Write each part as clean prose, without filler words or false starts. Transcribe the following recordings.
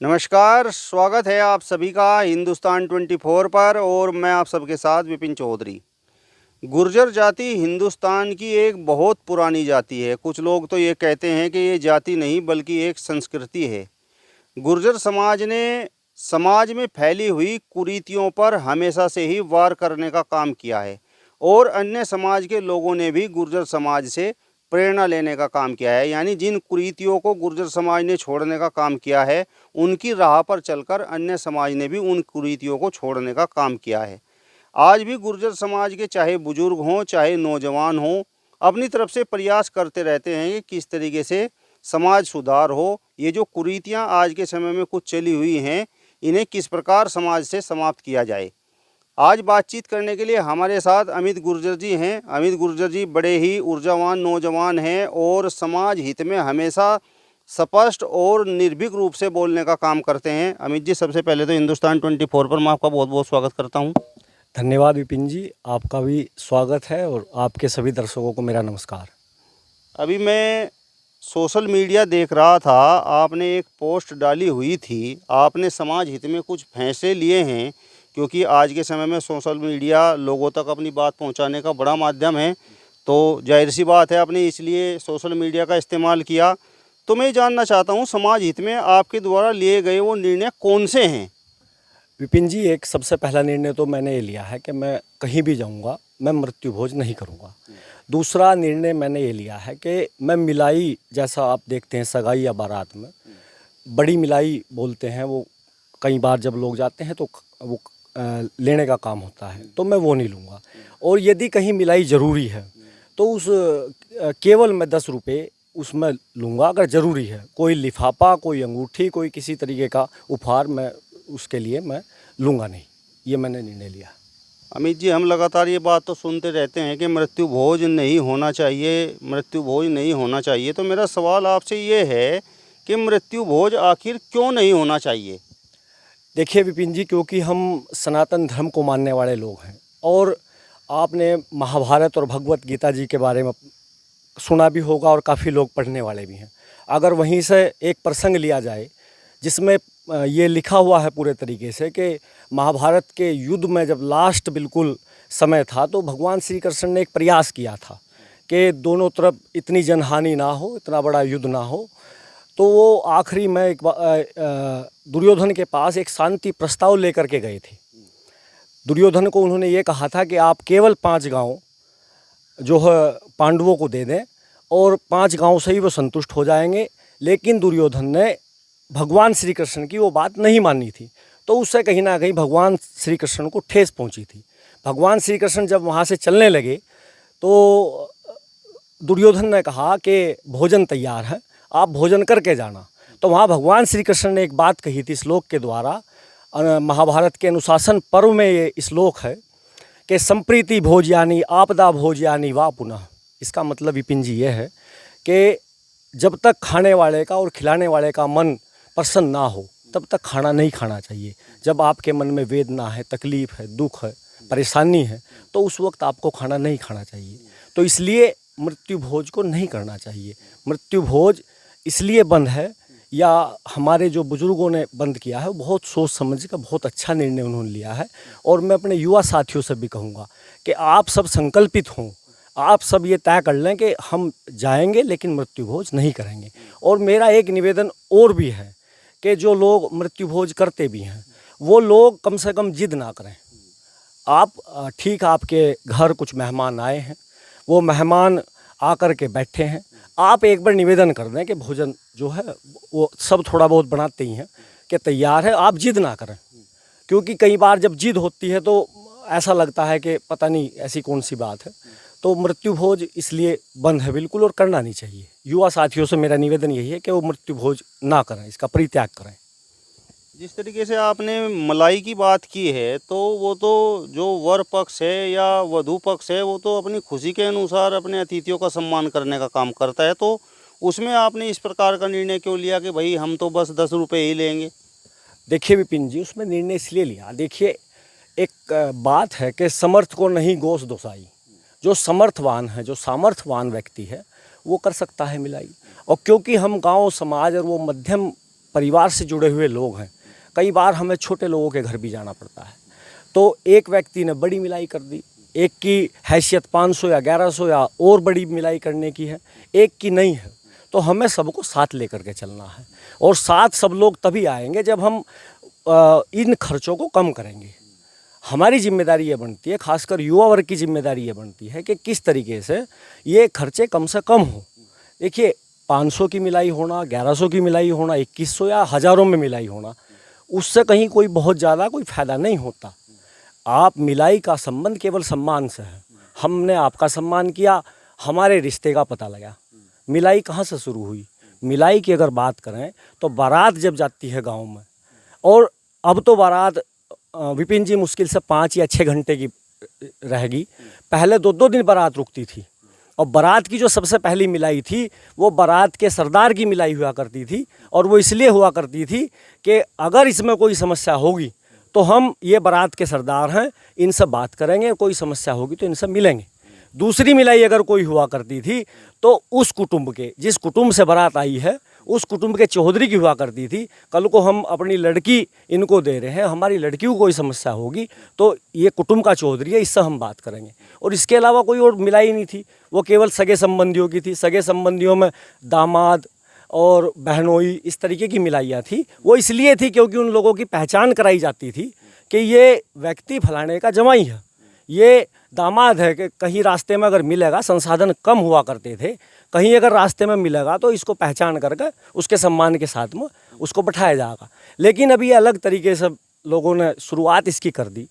नमस्कार, स्वागत है आप सभी का हिंदुस्तान 24 पर और मैं आप सबके साथ विपिन चौधरी। गुर्जर जाति हिंदुस्तान की एक बहुत पुरानी जाति है। कुछ लोग तो ये कहते हैं कि ये जाति नहीं बल्कि एक संस्कृति है। गुर्जर समाज ने समाज में फैली हुई कुरीतियों पर हमेशा से ही वार करने का काम किया है और अन्य समाज के लोगों ने भी गुर्जर समाज से प्रेरणा लेने का काम किया है। यानी जिन कुरीतियों को गुर्जर समाज ने छोड़ने का काम किया है, उनकी राह पर चलकर अन्य समाज ने भी उन कुरीतियों को छोड़ने का काम किया है। आज भी गुर्जर समाज के चाहे बुजुर्ग हों चाहे नौजवान हों, अपनी तरफ से प्रयास करते रहते हैं कि किस तरीके से समाज सुधार हो। ये जो कुरीतियाँ आज के समय में कुछ चली हुई हैं, इन्हें किस प्रकार समाज से समाप्त किया जाए। आज बातचीत करने के लिए हमारे साथ अमित गुर्जर जी हैं। अमित गुर्जर जी बड़े ही ऊर्जावान नौजवान हैं और समाज हित में हमेशा स्पष्ट और निर्भीक रूप से बोलने का काम करते हैं। अमित जी, सबसे पहले तो हिंदुस्तान 24 पर मैं आपका बहुत बहुत स्वागत करता हूं। धन्यवाद विपिन जी, आपका भी स्वागत है और आपके सभी दर्शकों को मेरा नमस्कार। अभी मैं सोशल मीडिया देख रहा था, आपने एक पोस्ट डाली हुई थी। आपने समाज हित में कुछ फैसले लिए हैं, क्योंकि आज के समय में सोशल मीडिया लोगों तक अपनी बात पहुंचाने का बड़ा माध्यम है। तो जाहिर सी बात है, आपने इसलिए सोशल मीडिया का इस्तेमाल किया। तो मैं जानना चाहता हूं, समाज हित में आपके द्वारा लिए गए वो निर्णय कौन से हैं? विपिन जी, एक सबसे पहला निर्णय तो मैंने ये लिया है कि मैं कहीं भी जाऊंगा मैं मृत्यु भोज नहीं करूंगा। दूसरा निर्णय मैंने ये लिया है कि मैं मिलाई, जैसा आप देखते हैं सगाई या बारात में बड़ी मिलाई बोलते हैं, वो कई बार जब लोग जाते हैं तो वो लेने का काम होता है, तो मैं वो नहीं लूँगा। और यदि कहीं मिलाई ज़रूरी है तो उस केवल मैं 10 रुपये उसमें लूँगा अगर ज़रूरी है। कोई लिफाफा, कोई अंगूठी, कोई किसी तरीके का उपहार मैं उसके लिए मैं लूँगा नहीं। ये मैंने निर्णय लिया। अमित जी, हम लगातार ये बात तो सुनते रहते हैं कि मृत्यु भोज नहीं होना चाहिए, मृत्यु भोज नहीं होना चाहिए। तो मेरा सवाल आपसे ये है कि मृत्यु भोज आखिर क्यों नहीं होना चाहिए? देखिए विपिन जी, क्योंकि हम सनातन धर्म को मानने वाले लोग हैं और आपने महाभारत और भगवत गीता जी के बारे में सुना भी होगा और काफ़ी लोग पढ़ने वाले भी हैं। अगर वहीं से एक प्रसंग लिया जाए जिसमें ये लिखा हुआ है पूरे तरीके से कि महाभारत के युद्ध में जब लास्ट बिल्कुल समय था तो भगवान श्री कृष्ण ने एक प्रयास किया था कि दोनों तरफ इतनी जनहानि ना हो, इतना बड़ा युद्ध ना हो। तो वो आखिरी में दुर्योधन के पास एक शांति प्रस्ताव लेकर के गए थे। दुर्योधन को उन्होंने ये कहा था कि आप केवल 5 गांव जो है पांडवों को दे दें और 5 गांव से ही वो संतुष्ट हो जाएंगे। लेकिन दुर्योधन ने भगवान श्री कृष्ण की वो बात नहीं मानी थी, तो उससे कहीं ना कहीं भगवान श्री कृष्ण को ठेस पहुंची थी। भगवान श्री कृष्ण जब वहाँ से चलने लगे तो दुर्योधन ने कहा कि भोजन तैयार है, आप भोजन करके जाना। तो वहाँ भगवान श्री कृष्ण ने एक बात कही थी श्लोक के द्वारा। महाभारत के अनुशासन पर्व में ये श्लोक है कि संप्रीति भोज्यानि आपदा भोज्यानि वा पुनः। इसका मतलब विपिन जी ये है कि जब तक खाने वाले का और खिलाने वाले का मन प्रसन्न ना हो तब तक खाना नहीं खाना चाहिए। जब आपके मन में वेदना है, तकलीफ़ है, दुख है, परेशानी है, तो उस वक्त आपको खाना नहीं खाना चाहिए। तो इसलिए मृत्यु भोज को नहीं करना चाहिए। मृत्यु भोज इसलिए बंद है, या हमारे जो बुज़ुर्गों ने बंद किया है, बहुत सोच समझ का बहुत अच्छा निर्णय उन्होंने लिया है। और मैं अपने युवा साथियों से भी कहूँगा कि आप सब संकल्पित हों, आप सब ये तय कर लें कि हम जाएंगे लेकिन मृत्यु भोज नहीं करेंगे। और मेरा एक निवेदन और भी है कि जो लोग मृत्यु भोज करते भी हैं वो लोग कम से कम जिद ना करें। आप ठीक, आपके घर कुछ मेहमान आए हैं, वो मेहमान आकर के बैठे हैं, आप एक बार निवेदन कर दें कि भोजन जो है वो सब थोड़ा बहुत बनाते ही हैं कि तैयार है, आप जिद ना करें। क्योंकि कई बार जब जिद होती है तो ऐसा लगता है कि पता नहीं ऐसी कौन सी बात है। तो मृत्यु भोज इसलिए बंद है बिल्कुल और करना नहीं चाहिए। युवा साथियों से मेरा निवेदन यही है कि वो मृत्यु भोज ना करें, इसका परित्याग करें। जिस तरीके से आपने मलाई की बात की है, तो वो तो जो वर पक्ष है या वधू पक्ष है, वो तो अपनी खुशी के अनुसार अपने अतिथियों का सम्मान करने का काम करता है। तो उसमें आपने इस प्रकार का निर्णय क्यों लिया कि भाई हम तो बस 10 रुपये ही लेंगे? देखिए विपिन जी, उसमें निर्णय इसलिए लिया, देखिए एक बात है कि समर्थ को नहीं गोश दोसाई। जो समर्थवान है, जो सामर्थ्यवान व्यक्ति है, वो कर सकता है मिलाई। और क्योंकि हम गांव समाज और वो मध्यम परिवार से जुड़े हुए लोग हैं, कई बार हमें छोटे लोगों के घर भी जाना पड़ता है। तो एक व्यक्ति ने बड़ी मिलाई कर दी, एक की हैसियत 500 या 1100 या और बड़ी मिलाई करने की है, एक की नहीं है। तो हमें सबको साथ लेकर के चलना है, और साथ सब लोग तभी आएंगे जब हम इन खर्चों को कम करेंगे। हमारी जिम्मेदारी ये बनती है, खासकर युवा वर्ग की जिम्मेदारी ये बनती है कि किस तरीके से ये खर्चे कम से कम हो। देखिए, 500 की मिलाई होना, 1100 की मिलाई होना, 2100 या हज़ारों में मिलाई होना, उससे कहीं कोई बहुत ज़्यादा कोई फ़ायदा नहीं होता। आप मिलाई का संबंध केवल सम्मान से है। हमने आपका सम्मान किया, हमारे रिश्ते का पता लगा। मिलाई कहाँ से शुरू हुई? मिलाई की अगर बात करें तो बारात जब जाती है गांव में, और अब तो बारात विपिन जी मुश्किल से 5 या 6 घंटे की रहेगी। पहले 2-2 दिन बारात रुकती थी, और बारात की जो सबसे पहली मिलाई थी वो बारात के सरदार की मिलाई हुआ करती थी। और वो इसलिए हुआ करती थी कि अगर इसमें कोई समस्या होगी तो हम ये बारात के सरदार हैं, इनसे बात करेंगे, कोई समस्या होगी तो इनसे मिलेंगे। दूसरी मिलाई अगर कोई हुआ करती थी तो उस कुटुंब के, जिस कुटुंब से बारात आई है, उस कुटुंब के चौधरी की हुआ करती थी। कल को हम अपनी लड़की इनको दे रहे हैं, हमारी लड़की को कोई समस्या होगी तो ये कुटुंब का चौधरी है, इससे हम बात करेंगे। और इसके अलावा कोई और मिलाई नहीं थी, वो केवल सगे संबंधियों की थी। सगे संबंधियों में दामाद और बहनोई, इस तरीके की मिलाइयाँ थी। वो इसलिए थी क्योंकि उन लोगों की पहचान कराई जाती थी कि ये व्यक्ति फलाने का जमाई है, ये दामाद है। कि कहीं रास्ते में अगर मिलेगा, संसाधन कम हुआ करते थे, कहीं अगर रास्ते में मिलेगा तो इसको पहचान करके उसके सम्मान के साथ में उसको बैठाया जाएगा। लेकिन अभी अलग तरीके से लोगों ने शुरुआत इसकी कर दी,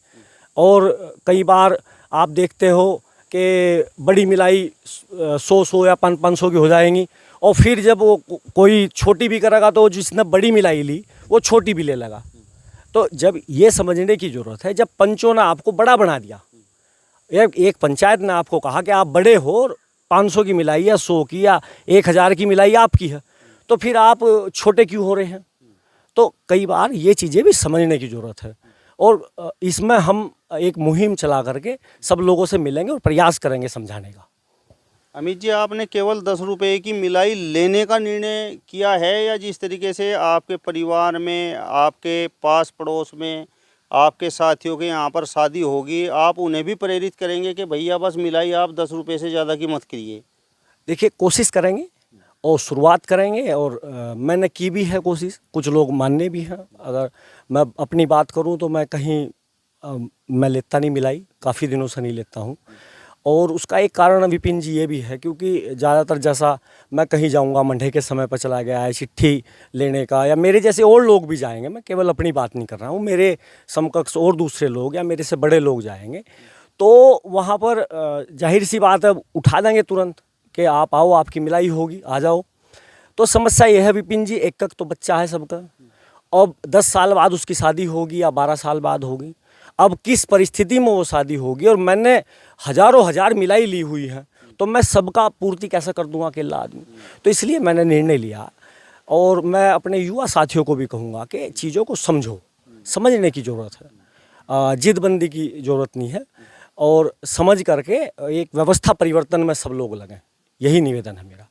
और कई बार आप देखते हो कि बड़ी मिलाई 100 या 500 की हो जाएंगी, और फिर जब वो कोई छोटी भी करेगा तो जिसने बड़ी मिलाई ली वो छोटी भी ले लगा। तो जब ये समझने की ज़रूरत है, जब पंचों ने आपको बड़ा बना दिया, एक पंचायत ने आपको कहा कि आप बड़े हो और 500 की मिलाई या 100 की या 1000 की मिलाई आपकी है, तो फिर आप छोटे क्यों हो रहे हैं? तो कई बार ये चीज़ें भी समझने की ज़रूरत है, और इसमें हम एक मुहिम चला करके सब लोगों से मिलेंगे और प्रयास करेंगे समझाने का। अमित जी, आपने केवल 10 रुपये की मिलाई लेने का निर्णय किया है, या जिस तरीके से आपके परिवार में, आपके पास पड़ोस में, आपके साथियों के यहाँ पर शादी होगी, आप उन्हें भी प्रेरित करेंगे कि भैया बस मिलाई आप 10 रुपये से ज़्यादा की मत करिए? देखिए, कोशिश करेंगे और शुरुआत करेंगे, और मैंने की भी है कोशिश, कुछ लोग मानने भी हैं। अगर मैं अपनी बात करूं तो मैं कहीं मैं लेता नहीं मिलाई, काफ़ी दिनों से नहीं लेता हूं। और उसका एक कारण विपिन जी ये भी है, क्योंकि ज़्यादातर जैसा मैं कहीं जाऊंगा, मंडे के समय पर चला गया है चिट्ठी लेने का, या मेरे जैसे और लोग भी जाएंगे, मैं केवल अपनी बात नहीं कर रहा हूँ, मेरे समकक्ष और दूसरे लोग या मेरे से बड़े लोग जाएंगे, तो वहाँ पर जाहिर सी बात है उठा देंगे तुरंत कि आप आओ, आपकी मिलाई होगी, आ जाओ। तो समस्या ये है विपिन जी, एक तो बच्चा है सबका, अब 10 साल बाद उसकी शादी होगी या 12 साल बाद होगी, अब किस परिस्थिति में वो शादी होगी, और मैंने हज़ारों हज़ार मिलाई ली हुई है, तो मैं सबका पूर्ति कैसे कर दूंगा अकेला आदमी? तो इसलिए मैंने निर्णय लिया, और मैं अपने युवा साथियों को भी कहूँगा कि चीज़ों को समझो, समझने की ज़रूरत है, जिदबंदी की ज़रूरत नहीं है, और समझ करके एक व्यवस्था परिवर्तन में सब लोग लगें, यही निवेदन है मेरा।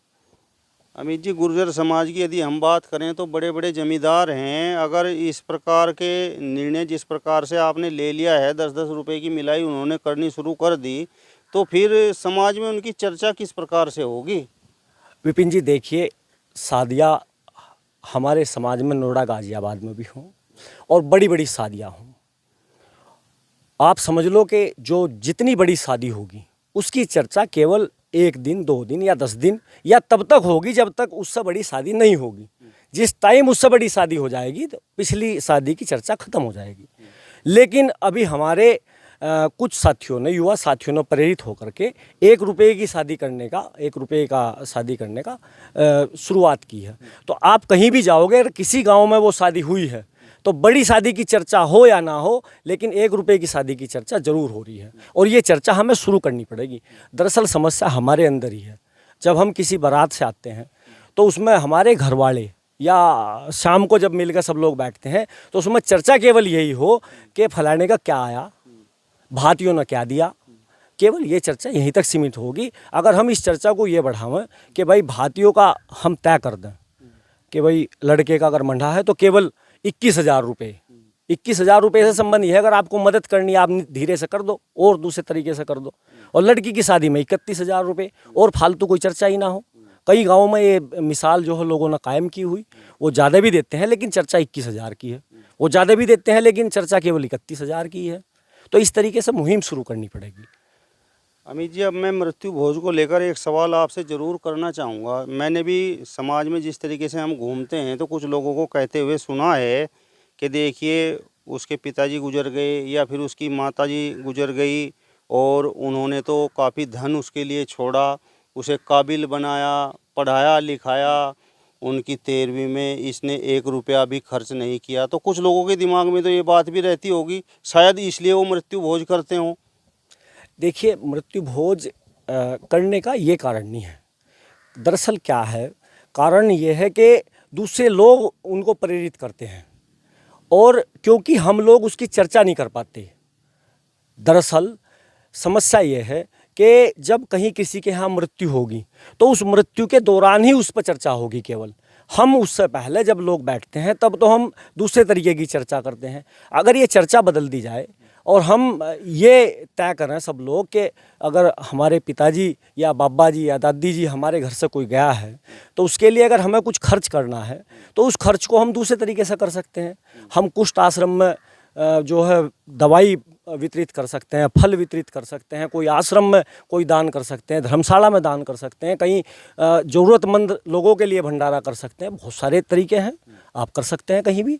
अमित जी, गुर्जर समाज की यदि हम बात करें तो बड़े बड़े जमींदार हैं, अगर इस प्रकार के निर्णय जिस प्रकार से आपने ले लिया है, 10-10 रुपये की मिलाई उन्होंने करनी शुरू कर दी, तो फिर समाज में उनकी चर्चा किस प्रकार से होगी? विपिन जी, देखिए, शादियाँ हमारे समाज में नोएडा गाज़ियाबाद में भी हों, और बड़ी बड़ी शादियाँ हों, आप समझ लो कि जो जितनी बड़ी शादी होगी उसकी चर्चा केवल 1 दिन, 2 दिन या 10 दिन या तब तक होगी जब तक उससे बड़ी शादी नहीं होगी। जिस टाइम उससे बड़ी शादी हो जाएगी तो पिछली शादी की चर्चा खत्म हो जाएगी। लेकिन अभी हमारे कुछ साथियों ने, युवा साथियों ने प्रेरित होकर के 1 रुपये की शादी करने का, 1 रुपये का शादी करने का शुरुआत की है। तो आप कहीं भी जाओगे, अगर किसी गाँव में वो शादी हुई है तो बड़ी शादी की चर्चा हो या ना हो, लेकिन 1 रुपये की शादी की चर्चा ज़रूर हो रही है, और ये चर्चा हमें शुरू करनी पड़ेगी। दरअसल समस्या हमारे अंदर ही है। जब हम किसी बारात से आते हैं तो उसमें हमारे घर वाले या शाम को जब मिलकर सब लोग बैठते हैं तो उसमें चर्चा केवल यही हो कि फलाने का क्या आया, भातियों ने क्या दिया, केवल ये चर्चा यहीं तक सीमित होगी। अगर हम इस चर्चा को ये बढ़ावें कि भाई भातियों का हम तय कर दें कि भाई लड़के का अगर मंडा है तो केवल 21,000 रुपये। 21,000 रुपये से संबंध ये है, अगर आपको मदद करनी है आप धीरे से कर दो और दूसरे तरीके से कर दो। और लड़की की शादी में 31,000 रुपये, और फालतू कोई चर्चा ही ना हो। कई गाँवों में ये मिसाल जो है लोगों ने कायम की हुई, वो ज़्यादा भी देते हैं लेकिन चर्चा 21,000 की है, वो ज़्यादा भी देते हैं लेकिन चर्चा केवल 31,000 की है। तो इस तरीके से मुहिम शुरू करनी पड़ेगी। अमित जी, अब मैं मृत्यु भोज को लेकर एक सवाल आपसे ज़रूर करना चाहूँगा। मैंने भी समाज में जिस तरीके से हम घूमते हैं तो कुछ लोगों को कहते हुए सुना है कि देखिए उसके पिताजी गुजर गए या फिर उसकी माताजी गुजर गई और उन्होंने तो काफ़ी धन उसके लिए छोड़ा, उसे काबिल बनाया, पढ़ाया लिखाया, उनकी 13वीं में इसने 1 रुपया भी खर्च नहीं किया। तो कुछ लोगों के दिमाग में तो ये बात भी रहती होगी, शायद इसलिए वो मृत्यु भोज करते हों। देखिए, मृत्यु भोज करने का ये कारण नहीं है। दरअसल क्या है, कारण ये है कि दूसरे लोग उनको प्रेरित करते हैं, और क्योंकि हम लोग उसकी चर्चा नहीं कर पाते। दरअसल समस्या ये है कि जब कहीं किसी के यहाँ मृत्यु होगी तो उस मृत्यु के दौरान ही उस पर चर्चा होगी केवल। हम उससे पहले जब लोग बैठते हैं तब तो हम दूसरे तरीके की चर्चा करते हैं। अगर ये चर्चा बदल दी जाए और हम ये तय करें सब लोग कि अगर हमारे पिताजी या बाबा जी या दादी जी हमारे घर से कोई गया है तो उसके लिए अगर हमें कुछ खर्च करना है तो उस खर्च को हम दूसरे तरीके से कर सकते हैं। हम कुष्ठ आश्रम में जो है दवाई वितरित कर सकते हैं, फल वितरित कर सकते हैं, कोई आश्रम में कोई दान कर सकते हैं, धर्मशाला में दान कर सकते हैं, कहीं ज़रूरतमंद लोगों के लिए भंडारा कर सकते हैं। बहुत सारे तरीके हैं, आप कर सकते हैं कहीं भी।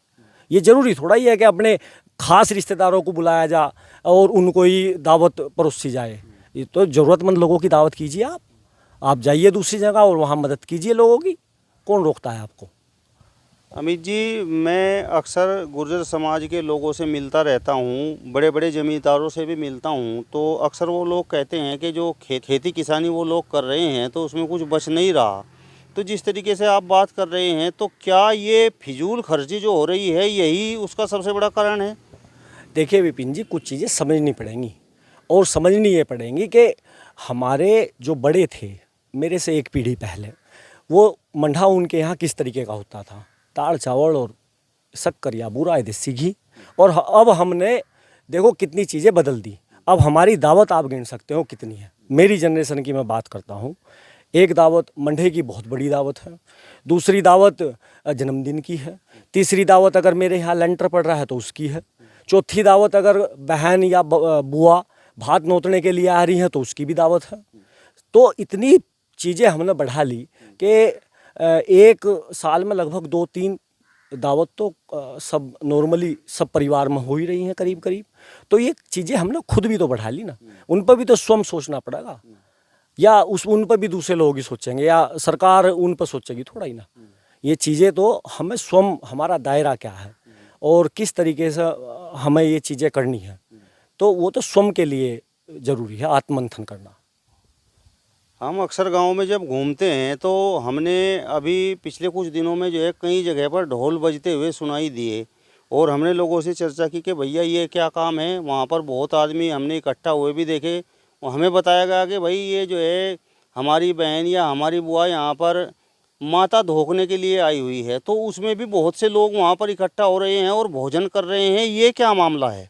ये ज़रूरी थोड़ा ही है कि अपने ख़ास रिश्तेदारों को बुलाया जा और उनको ही दावत परोसी जाए। ये तो ज़रूरतमंद लोगों की दावत कीजिए, आप जाइए दूसरी जगह और वहाँ मदद कीजिए लोगों की। कौन रोकता है आपको? अमित जी, मैं अक्सर गुर्जर समाज के लोगों से मिलता रहता हूँ, बड़े बड़े ज़मींदारों से भी मिलता हूँ, तो अक्सर वो लोग कहते हैं कि जो खेती किसानी वो लोग कर रहे हैं तो उसमें कुछ बच नहीं रहा। तो जिस तरीके से आप बात कर रहे हैं तो क्या ये फिजूल खर्ची जो हो रही है यही उसका सबसे बड़ा कारण है? देखिए विपिन जी, कुछ चीज़ें समझनी पड़ेंगी, और समझनी ये पड़ेंगी कि हमारे जो बड़े थे, मेरे से एक पीढ़ी पहले, वो मंडा उनके यहाँ किस तरीके का होता था, दाल चावल और शक्कर या बूरा है देसी घी। और अब हमने देखो कितनी चीज़ें बदल दी। अब हमारी दावत आप गिन सकते हो कितनी है। मेरी जनरेशन की मैं बात करता हूँ, एक दावत मंडे की बहुत बड़ी दावत है, दूसरी दावत जन्मदिन की है, तीसरी दावत अगर मेरे यहाँ लेंटर पड़ रहा है तो उसकी है, चौथी दावत अगर बहन या बुआ भात नोतने के लिए आ रही हैं तो उसकी भी दावत है। तो इतनी चीज़ें हमने बढ़ा ली कि एक साल में लगभग 2-3 दावत तो सब नॉर्मली सब परिवार में हो ही रही हैं करीब करीब। तो ये चीज़ें हमने खुद भी तो बढ़ा ली ना, उन पर भी तो स्वयं सोचना पड़ेगा, या उन पर भी दूसरे लोग ही सोचेंगे या सरकार उन पर सोचेगी थोड़ा ही ना। ये चीज़ें तो हमें स्वयं, हमारा दायरा क्या है और किस तरीके से हमें ये चीज़ें करनी है, तो वो तो स्वयं के लिए ज़रूरी है आत्ममंथन करना। हम अक्सर गांव में जब घूमते हैं तो हमने अभी पिछले कुछ दिनों में जो है कई जगह पर ढोल बजते हुए सुनाई दिए और हमने लोगों से चर्चा की कि भैया ये क्या काम है। वहाँ पर बहुत आदमी हमने इकट्ठा हुए भी देखे और हमें बताया गया कि भाई ये जो है हमारी बहन या हमारी बुआ यहाँ पर माता धोखने के लिए आई हुई है, तो उसमें भी बहुत से लोग वहाँ पर इकट्ठा हो रहे हैं और भोजन कर रहे हैं। ये क्या मामला है?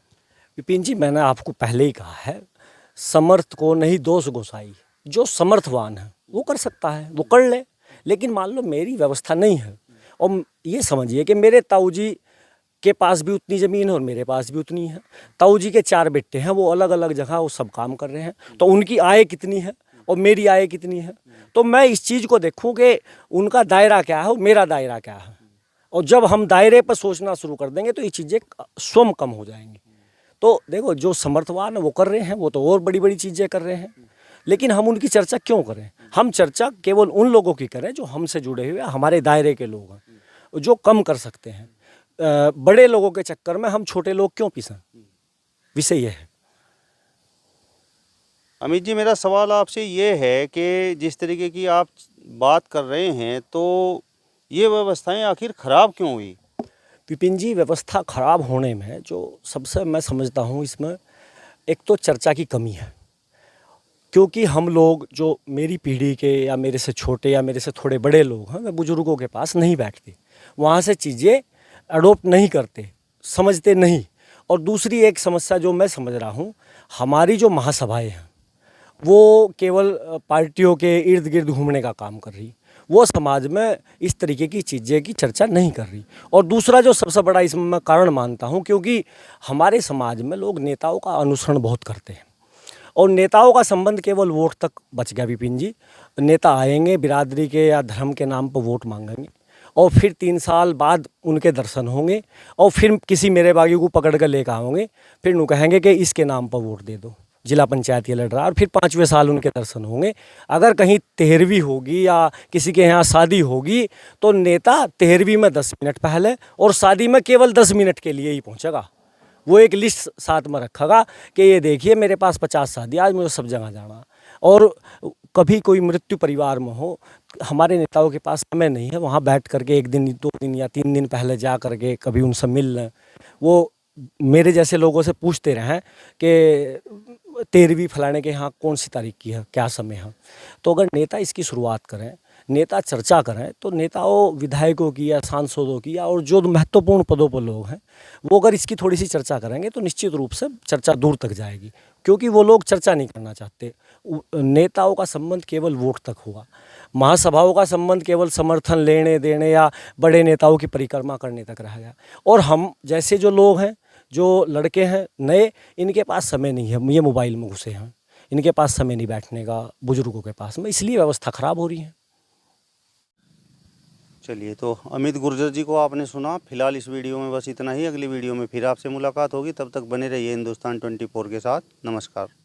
विपिन जी, मैंने आपको पहले ही कहा है, समर्थ को नहीं दोष गोसाई। जो समर्थवान है वो कर सकता है, वो कर ले। लेकिन मान लो मेरी व्यवस्था नहीं है, और ये समझिए कि मेरे ताऊ जी के पास भी उतनी ज़मीन है और मेरे पास भी उतनी है। ताऊ जी के 4 बेटे हैं, वो अलग अलग जगह वो सब काम कर रहे हैं, तो उनकी आय कितनी है और मेरी आय कितनी है। तो मैं इस चीज़ को देखूं कि उनका दायरा क्या है और मेरा दायरा क्या है, और जब हम दायरे पर सोचना शुरू कर देंगे तो ये चीज़ें स्वयं कम हो जाएंगी। तो देखो, जो समर्थवान है वो कर रहे हैं, वो तो और बड़ी बड़ी चीज़ें कर रहे हैं, लेकिन हम उनकी चर्चा क्यों करें? हम चर्चा केवल उन लोगों की करें जो हमसे जुड़े हुए हमारे दायरे के लोग हैं, जो कम कर सकते हैं। बड़े लोगों के चक्कर में हम छोटे लोग क्यों पिसें? विषय यह है। अमित जी, मेरा सवाल आपसे ये है कि जिस तरीके की आप बात कर रहे हैं तो ये व्यवस्थाएं आखिर ख़राब क्यों हुई? विपिन जी, व्यवस्था खराब होने में जो सबसे मैं समझता हूँ, इसमें एक तो चर्चा की कमी है। क्योंकि हम लोग जो मेरी पीढ़ी के या मेरे से छोटे या मेरे से थोड़े बड़े लोग हैं, वे बुज़ुर्गों के पास नहीं बैठते, वहाँ से चीज़ें अडोप्ट नहीं करते, समझते नहीं। और दूसरी एक समस्या जो मैं समझ रहा हूँ, हमारी जो महासभाएं हैं वो केवल पार्टियों के इर्द गिर्द घूमने का काम कर रही, वो समाज में इस तरीके की चीज़ें की चर्चा नहीं कर रही। और दूसरा जो सबसे बड़ा इसमें मैं कारण मानता हूँ, क्योंकि हमारे समाज में लोग नेताओं का अनुसरण बहुत करते हैं और नेताओं का संबंध केवल वोट तक बच गया विपिन जी। नेता आएंगे, बिरादरी के या धर्म के नाम पर वोट मांगेंगे और फिर 3 साल बाद उनके दर्शन होंगे और फिर किसी मेरे बागी को पकड़ कर लेकर आओगे, फिर उन्हें कहेंगे कि इसके नाम पर वोट दे दो, जिला पंचायत ये लड़ रहा है, और फिर 5वें साल उनके दर्शन होंगे। अगर कहीं 13वीं होगी या किसी के यहाँ शादी होगी तो नेता 13वीं में 10 मिनट पहले और शादी में केवल 10 मिनट के लिए ही पहुँचेगा। वो एक लिस्ट साथ में रखेगा कि ये देखिए मेरे पास 50 शादी, आज मुझे सब जगह जाना। और कभी कोई मृत्यु परिवार में हो, हमारे नेताओं के पास समय नहीं है वहाँ बैठ करके 1 दिन 2 दिन या 3 दिन पहले जा करके कभी उनसे मिल लें। वो मेरे जैसे लोगों से पूछते रहें कि 13वीं फलाने के यहाँ कौन सी तारीख की है, क्या समय है। तो अगर नेता इसकी शुरुआत करें, नेता चर्चा करें, तो नेताओं, विधायकों की या सांसदों की या और जो महत्वपूर्ण पदों पर लोग हैं, वो अगर इसकी थोड़ी सी चर्चा करेंगे तो निश्चित रूप से चर्चा दूर तक जाएगी, क्योंकि वो लोग चर्चा नहीं करना चाहते। नेताओं का संबंध केवल वोट तक होगा, महासभाओं का संबंध केवल समर्थन लेने देने या बड़े नेताओं की परिक्रमा करने तक रह गया। और हम जैसे जो लोग हैं, जो लड़के हैं नए, इनके पास समय नहीं है, ये मोबाइल में घुसे हैं, इनके पास समय नहीं बैठने का बुजुर्गों के पास में, इसलिए व्यवस्था खराब हो रही है। चलिए, तो अमित गुर्जर जी को आपने सुना। फिलहाल इस वीडियो में बस इतना ही। अगली वीडियो में फिर आपसे मुलाकात होगी, तब तक बने रहिए हिंदुस्तान 24 के साथ। नमस्कार।